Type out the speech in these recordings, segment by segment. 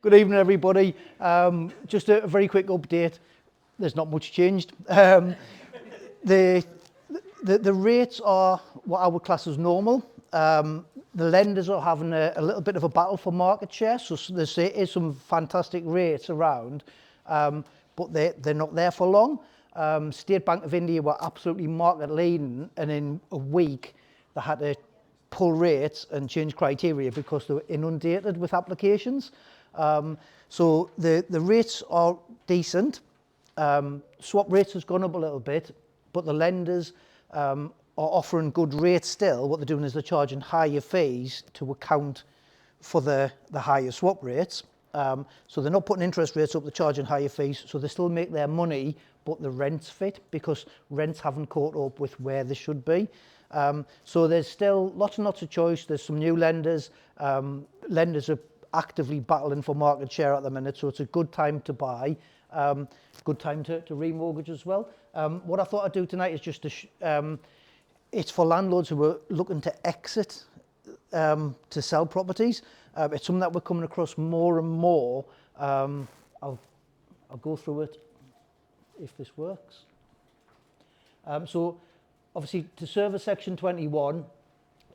Good evening, everybody. Just a very quick update. There's not much changed. The rates are what I would class as normal. The lenders are having a little bit of a battle for market share, so there is some fantastic rates around, but they're not there for long. State Bank of India were absolutely market leading, and in a week they had to pull rates and change criteria because they were inundated with applications. So the rates are decent. Swap rates has gone up a little bit, but the lenders are offering good rates still. What they're doing is they're charging higher fees to account for the higher swap rates. So they're not putting interest rates up, they're charging higher fees, so they still make their money, but the rents fit because rents haven't caught up with where they should be. So there's still lots and lots of choice. There's some new lenders. Lenders are actively battling for market share at the minute, so it's a good time to buy, good time to remortgage as well. What I thought I'd do tonight is just it's for landlords who are looking to exit to sell properties. It's something that we're coming across more and more. I'll go through it if this works. So obviously to serve a Section 21,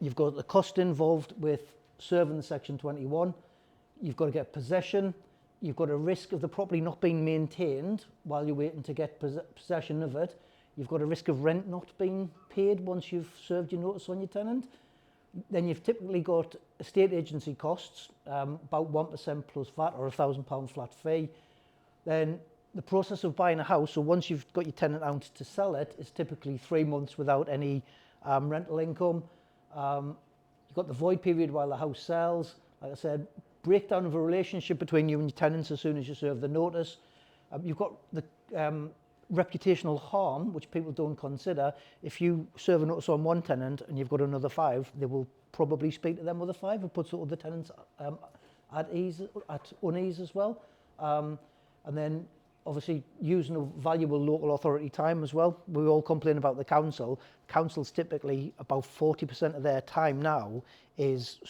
you've got the cost involved with serving the Section 21. You've got to get possession. You've got a risk of the property not being maintained while you're waiting to get possession of it. You've got a risk of rent not being paid once you've served your notice on your tenant. Then you've typically got estate agency costs, about 1% plus VAT or £1,000 flat fee. Then the process of buying a house, so once you've got your tenant out to sell it, is typically 3 months without any rental income. You've got the void period while the house sells. Like I said, breakdown of a relationship between you and your tenants as soon as you serve the notice. You've got the reputational harm, which people don't consider. If you serve a notice on one tenant and you've got another 5, they will probably speak to them other 5. It puts the other tenants at unease as well. And then obviously using a valuable local authority time as well. We all complain about the council. Councils typically about 40% of their time now is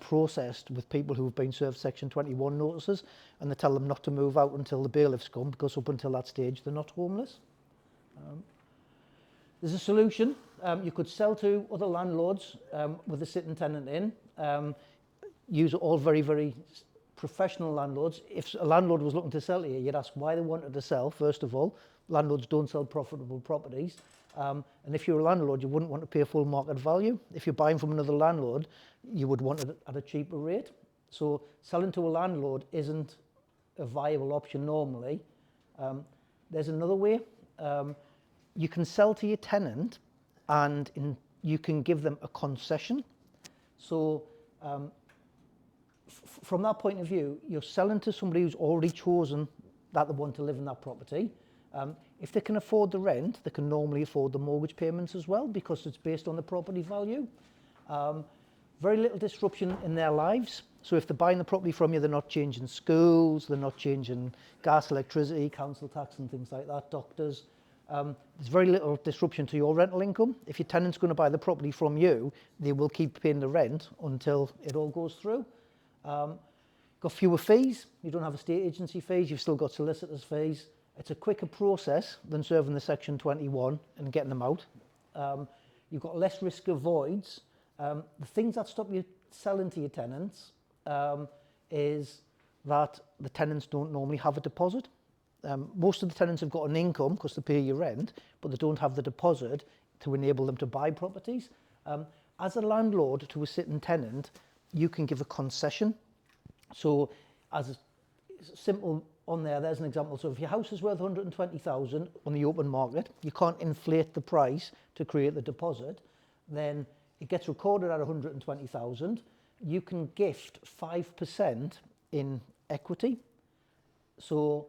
processed with people who have been served Section 21 notices, and they tell them not to move out until the bailiffs come, because up until that stage they're not homeless. There's a solution. You could sell to other landlords with a sitting tenant in. Use all very, very professional landlords. If a landlord was looking to sell to you, you'd ask why they wanted to sell. First of all, landlords don't sell profitable properties. And if you're a landlord, you wouldn't want to pay full market value. If you're buying from another landlord, you would want it at a cheaper rate. So selling to a landlord isn't a viable option normally. There's another way. You can sell to your tenant and you can give them a concession. So from that point of view, you're selling to somebody who's already chosen that they want to live in that property. If they can afford the rent, they can normally afford the mortgage payments as well, because it's based on the property value. Very little disruption in their lives. So if they're buying the property from you, they're not changing schools, they're not changing gas, electricity, council tax and things like that, doctors. There's very little disruption to your rental income. If your tenant's going to buy the property from you, they will keep paying the rent until it all goes through. Got fewer fees. You don't have estate agency fees. You've still got solicitors fees. It's a quicker process than serving the Section 21 and getting them out. You've got less risk of voids. The things that stop you selling to your tenants is that the tenants don't normally have a deposit. Most of the tenants have got an income because they pay your rent, but they don't have the deposit to enable them to buy properties. As a landlord to a sitting tenant, you can give a concession. So as a simple on there's an example. So if your house is worth 120,000 on the open market, you can't inflate the price to create the deposit, then it gets recorded at 120,000. You can gift 5% in equity. So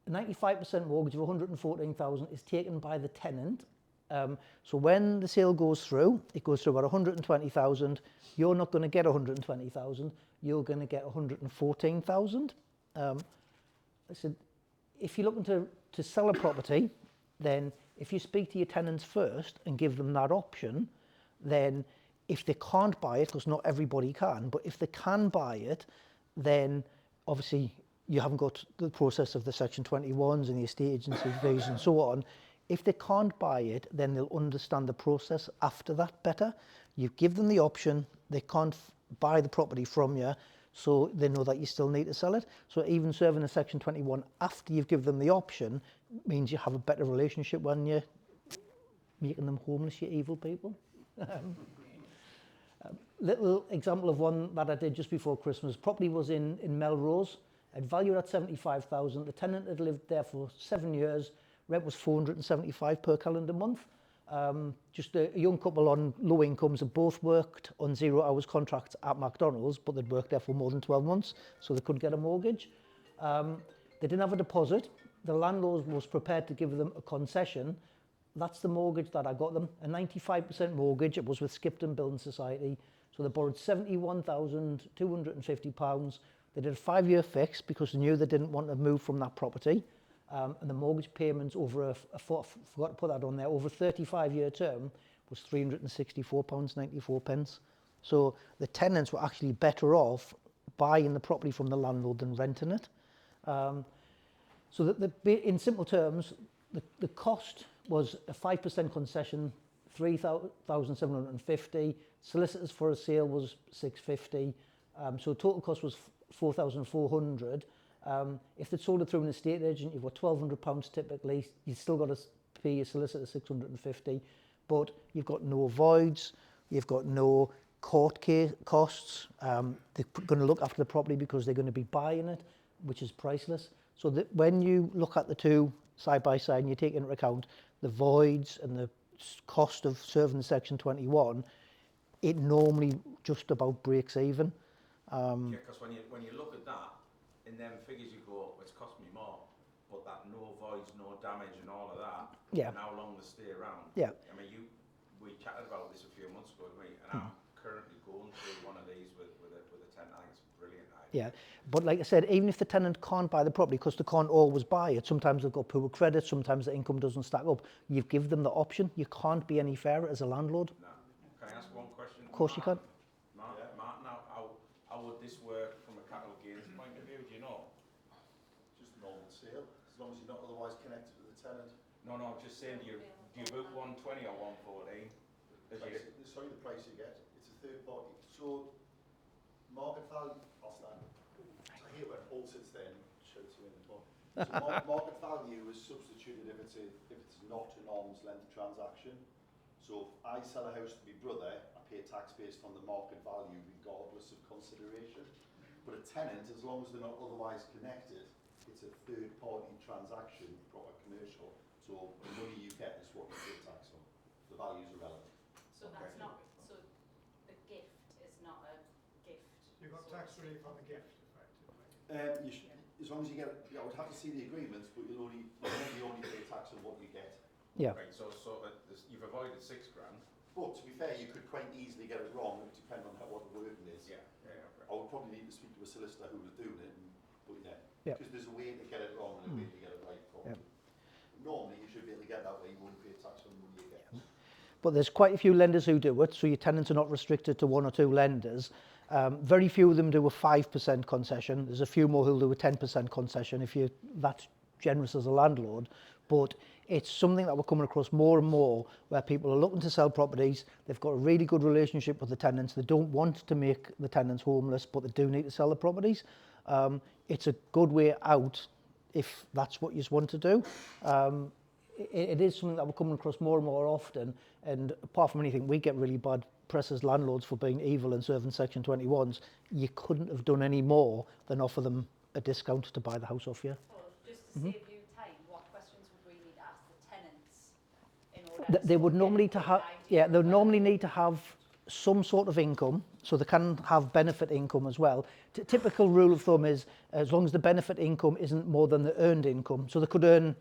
a 95% mortgage of 114,000 is taken by the tenant. So when the sale goes through, it goes through at 120,000. You're not going to get 120,000. You're going to get 114,000. I said, if you're looking to sell a property, then if you speak to your tenants first and give them that option, then if they can't buy it, because not everybody can, but if they can buy it, then obviously you haven't got the process of the Section 21s and the estate agency fees and so on. If they can't buy it, then they'll understand the process after that better. You give them the option, they can't buy the property from you, so they know that you still need to sell it. So even serving a Section 21 after you've given them the option means you have a better relationship when you're making them homeless, you evil people. Little example of one that I did just before Christmas. Property was in Melrose. I'd valued at 75,000. The tenant had lived there for 7 years. Rent was 475 per calendar month. Just a young couple on low incomes had both worked on 0 hours contracts at McDonald's, but they'd worked there for more than 12 months, so they couldn't get a mortgage. They didn't have a deposit. The landlord was prepared to give them a concession. That's the mortgage that I got them, a 95% mortgage. It was with Skipton Building Society. So they borrowed £71,250. They did a 5-year fix because they knew they didn't want to move from that property. And the mortgage payments over forgot to put that on there, over a 35-year term was £364.94. So the tenants were actually better off buying the property from the landlord than renting it. So in simple terms, the cost was a 5% concession, 3,750. Solicitors for a sale was 650. So total cost was 4,400. If they'd sold it through an estate agent, you've got £1,200 typically. You've still got to pay your solicitor 650, but you've got no voids. You've got no court case costs. They're going to look after the property because they're going to be buying it, which is priceless. So that when you look at the two side by side and you take into account the voids and the cost of serving Section 21, it normally just about breaks even. Because when you look at that, in them figures you go, it's cost me more, but that no voids, no damage and all of that, Yeah. and how long they stay around. Yeah. I mean, we chatted about this a few months ago, didn't we? And I'm currently going through one of these with a tenant. I think it's a brilliant idea. Yeah, but like I said, even if the tenant can't buy the property, because they can't always buy it, sometimes they've got poor credit, sometimes the income doesn't stack up, you've given them the option. You can't be any fairer as a landlord. No. Can I ask one question? Of course you can. Martin, how would this work from a capital gains point of view? Do you know? Just a normal sale, as long as you're not otherwise connected with the tenant. No, I'm just saying, do you book 120 or 114? Sorry, the price you get, it's a third party. So, market value, I'll stand. I hate when Paul sits there and shouts you in the top. So market value is substituted if it's not an arm's length transaction. So if I sell a house to my brother, I pay tax based on the market value regardless of consideration. But a tenant, as long as they're not otherwise connected, it's a third party transaction, proper commercial. So the money you get is what you pay tax on. The value's irrelevant. So that's not, so the gift is not a gift. You've got tax relief on the gift, effectively. You should, as long as you get, I would have to see the agreements, but you'll only pay tax on what you get. Yeah. Right, so you've avoided £6,000. But to be fair, you could quite easily get it wrong, it depends on what the wording is. Yeah. I would probably need to speak to a solicitor who was doing it, but yeah. Yeah. Because there's a way to get it wrong and a way to get it right probably. Normally you should be able to get that way, you wouldn't pay tax on the money you get. But there's quite a few lenders who do it, so your tenants are not restricted to one or two lenders. Very few of them do a 5% concession. There's a few more who'll do a 10% concession if you're that generous as a landlord. But it's something that we're coming across more and more, where people are looking to sell properties. They've got a really good relationship with the tenants. They don't want to make the tenants homeless, but they do need to sell the properties. It's a good way out if that's what you want to do. It is something that we're coming across more and more often, and apart from anything, we get really bad press as landlords for being evil and serving Section 21s. You couldn't have done any more than offer them a discount to buy the house off you. So just to save you time, what questions would we need to ask the tenants in order They would normally they would normally need to have some sort of income, so they can have benefit income as well. Typical rule of thumb is as long as the benefit income isn't more than the earned income, so they could earn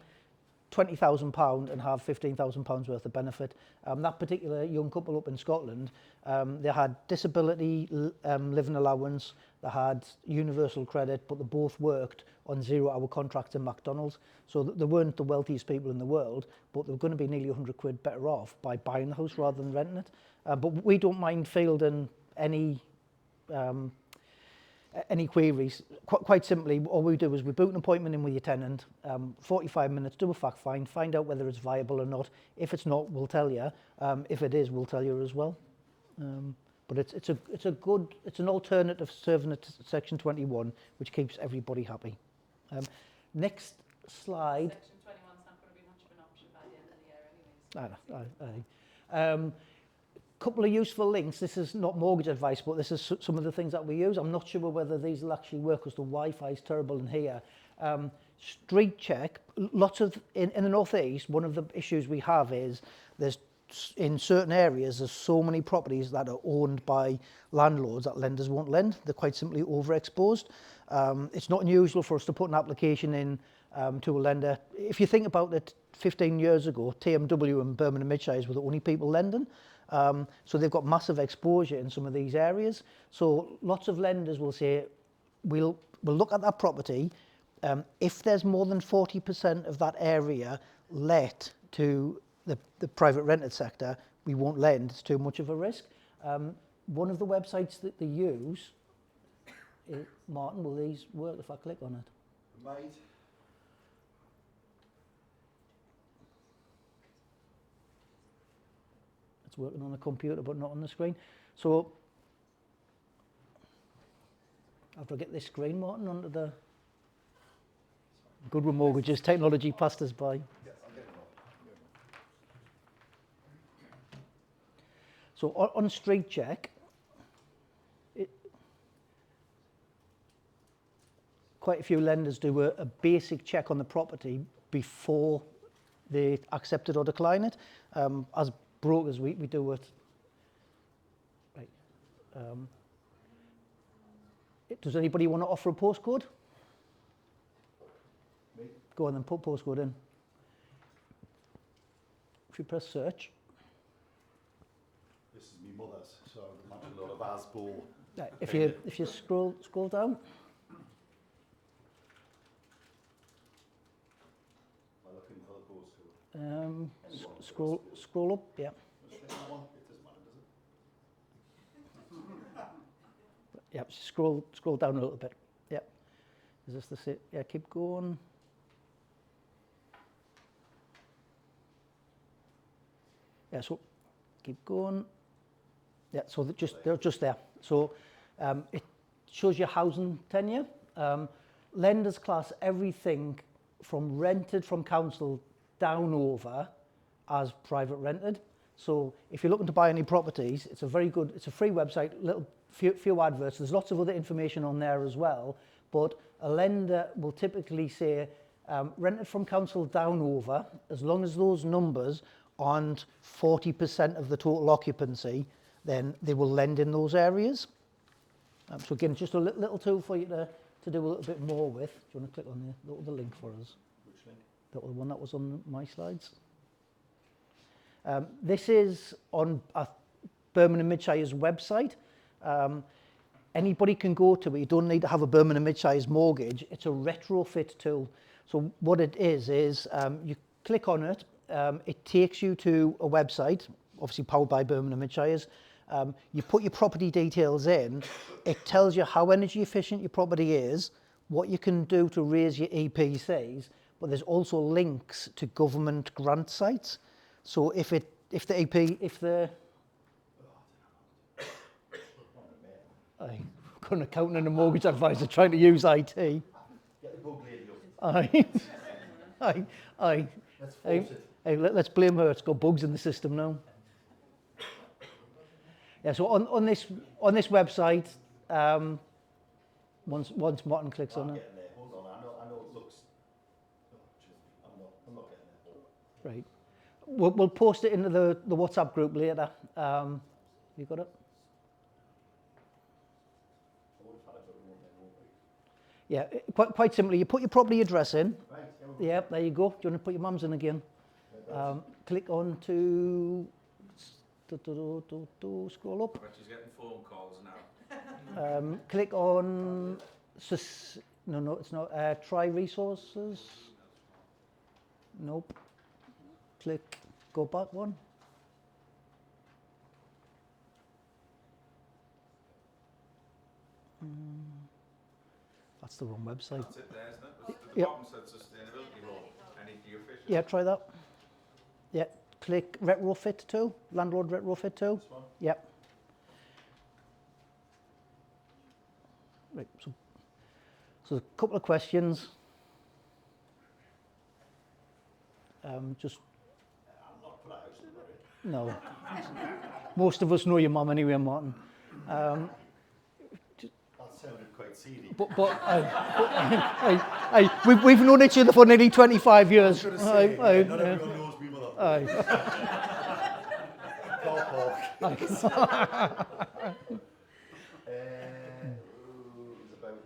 £20,000 and have £15,000 worth of benefit. That particular young couple up in Scotland, they had disability living allowance, they had universal credit, but they both worked on 0-hour contracts in McDonald's. So they weren't the wealthiest people in the world, but they were going to be nearly 100 quid better off by buying the house rather than renting it. But we don't mind fielding any any queries. Quite simply, all we do is we book an appointment in with your tenant, 45 minutes, do a fact find out whether it's viable or not. If it's not, we'll tell you. If it is, we'll tell you as well. But it's an alternative serving at Section 21, which keeps everybody happy. Next slide. Section 21's not going to be much of an option by the end of the year anyways. Couple of useful links. This is not mortgage advice, but this is some of the things that we use. I'm not sure whether these will actually work because the Wi-Fi is terrible in here. Street check. Lots of in the northeast. One of the issues we have is there's in certain areas there's so many properties that are owned by landlords that lenders won't lend. They're quite simply overexposed. It's not unusual for us to put an application in to a lender. If you think about it, 15 years ago, TMW and Birmingham Midshires were the only people lending. So they've got massive exposure in some of these areas. So lots of lenders will say, we'll look at that property. If there's more than 40% of that area let to the private rented sector, we won't lend. It's too much of a risk. One of the websites that they use, Martin, will these work if I click on it? Mate. It's working on the computer but not on the screen. So after I get this screen, Martin, onto the good with mortgages, technology passed us by. Yes, I'm getting it. So on Street Check, quite a few lenders do a basic check on the property before they accept it or decline it. As brokers, we do it. Right. Does anybody want to offer a postcode? Me? Go on then, put postcode in. If you press search. This is my mother's, so I would imagine a lot of Asball. Right, if you scroll down. I'm looking for the postcode. Scroll up, yeah. It doesn't matter, does it? Yeah, scroll down a little bit. Yeah. Is this the same? Yeah, keep going. Yeah, so keep going. Yeah, so they're just there. So it shows your housing tenure. Lenders class everything from rented from council down over as private rented. So if you're looking to buy any properties, it's a free website, few adverts. There's lots of other information on there as well, but a lender will typically say rented from council down over, as long as those numbers aren't 40% of the total occupancy, then they will lend in those areas. So again, just a little tool for you to do a little bit more with. Do you want to click on the link for us? Which link? The one that was on my slides. This is on Birmingham Midshire's website. Anybody can go to it. You don't need to have a Birmingham Midshire's mortgage. It's a retrofit tool. So what it is you click on it. It takes you to a website, obviously powered by Birmingham Midshire's. You put your property details in. It tells you how energy efficient your property is, what you can do to raise your EPCs, but there's also links to government grant sites. So if the I've got an accountant and a mortgage advisor trying to use IT. Get the bug lady up. Let's force it. Hey, let's blame her. It's got bugs in the system now. Yeah. So on this website, once Martin clicks on I'm it, getting there. Hold on. I know it looks. I'm not getting there. right. We'll post it into the WhatsApp group later. You got it? Yeah. Quite simply, you put your property address in. Right. Yeah. There you go. Do you want to put your mum's in again? Click on to scroll up. But she's getting phone calls now. Click on, no, it's not, try resources. Nope. Click, go back one. That's the wrong website. That's it there, isn't it? The Yep. bottom said sustainability role, energy efficient. Yeah, try that. Yeah, click retrofit tool, landlord retrofit tool. This one? Yep. Right, so a couple of questions. Just I'm not put a house in there. no. Most of us know your mum anyway, Martin. That sounded quite seedy. But we've known each other for nearly 25 years. Not everyone yeah. knows me mother. Aye. Car park. It's about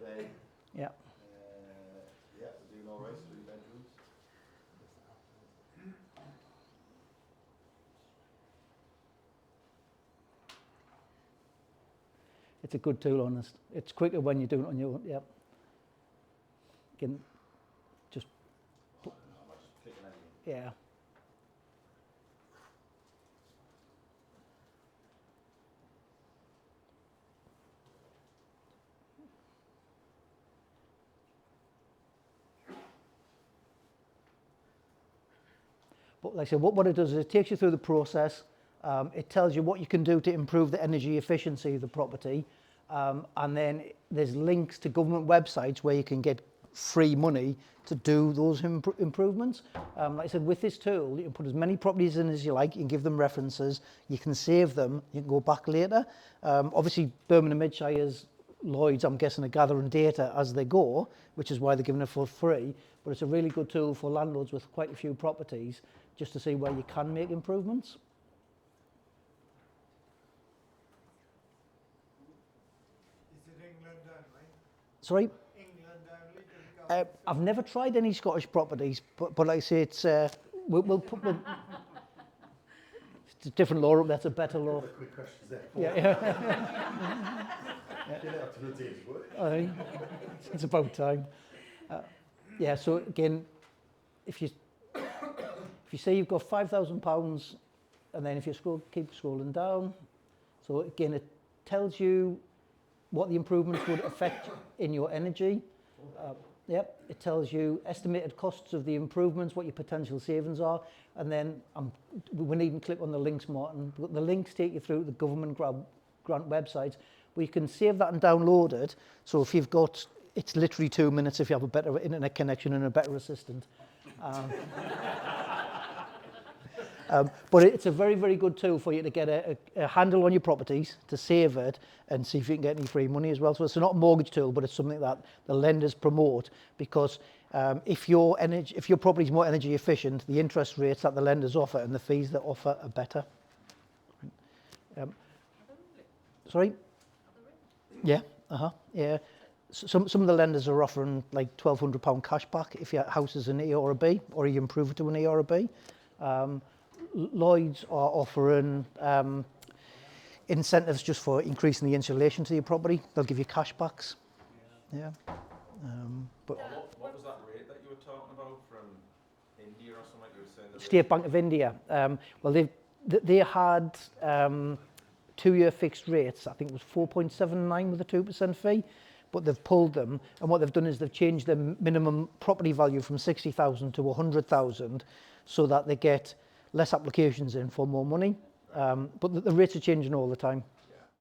there. Yeah. Yeah, we're doing all right, 3 bedrooms. It's a good tool, honest. It's quicker when you do it on your own. Yep. Can just I'm just clicking anything. yeah. But like I said, what it does is it takes you through the process. It tells you what you can do to improve the energy efficiency of the property. And then there's links to government websites where you can get free money to do those improvements. Like I said, with this tool, you can put as many properties in as you like. You can give them references. You can save them. You can go back later. Obviously, Birmingham Midshire's Lloyds, I'm guessing, are gathering data as they go, which is why they're giving it for free. But it's a really good tool for landlords with quite a few properties just to see where you can make improvements. Is it England only? Sorry? England only? Does it go I've never tried any Scottish properties, but like I say, it's we'll put it's a different law up there. It's a better law. Quick questions there. Yeah, Get out to the day's work. I think it's about time. Yeah. So again, if you say you've got £5,000, and then if you keep scrolling down, so again it tells you what the improvements would affect in your energy. Yep, it tells you estimated costs of the improvements, what your potential savings are, and then we needn't click on the links, Martin, but the links take you through the government grant websites where you can save that and download it. So if you've got, it's literally 2 minutes if you have a better internet connection and a better assistant. But it's a very, very good tool for you to get a handle on your properties, to save it, and see if you can get any free money as well. So it's not a mortgage tool, but it's something that the lenders promote, because if your property is more energy efficient, the interest rates that the lenders offer and the fees they offer are better. Sorry? Yeah. Yeah. Some of the lenders are offering like £1,200 cash back if your house is an E or a B, or you improve it to an E or a B. Lloyds are offering incentives just for increasing the insulation to your property. They'll give you cash backs. Yeah. But What was that rate that you were talking about from India or something? You were saying the State Bank of India, well, they had 2-year fixed rates. I think it was 4.79 with a 2% fee, but they've pulled them. And what they've done is they've changed the minimum property value from 60,000 to 100,000 so that they get less applications in for more money. But the rates are changing all the time.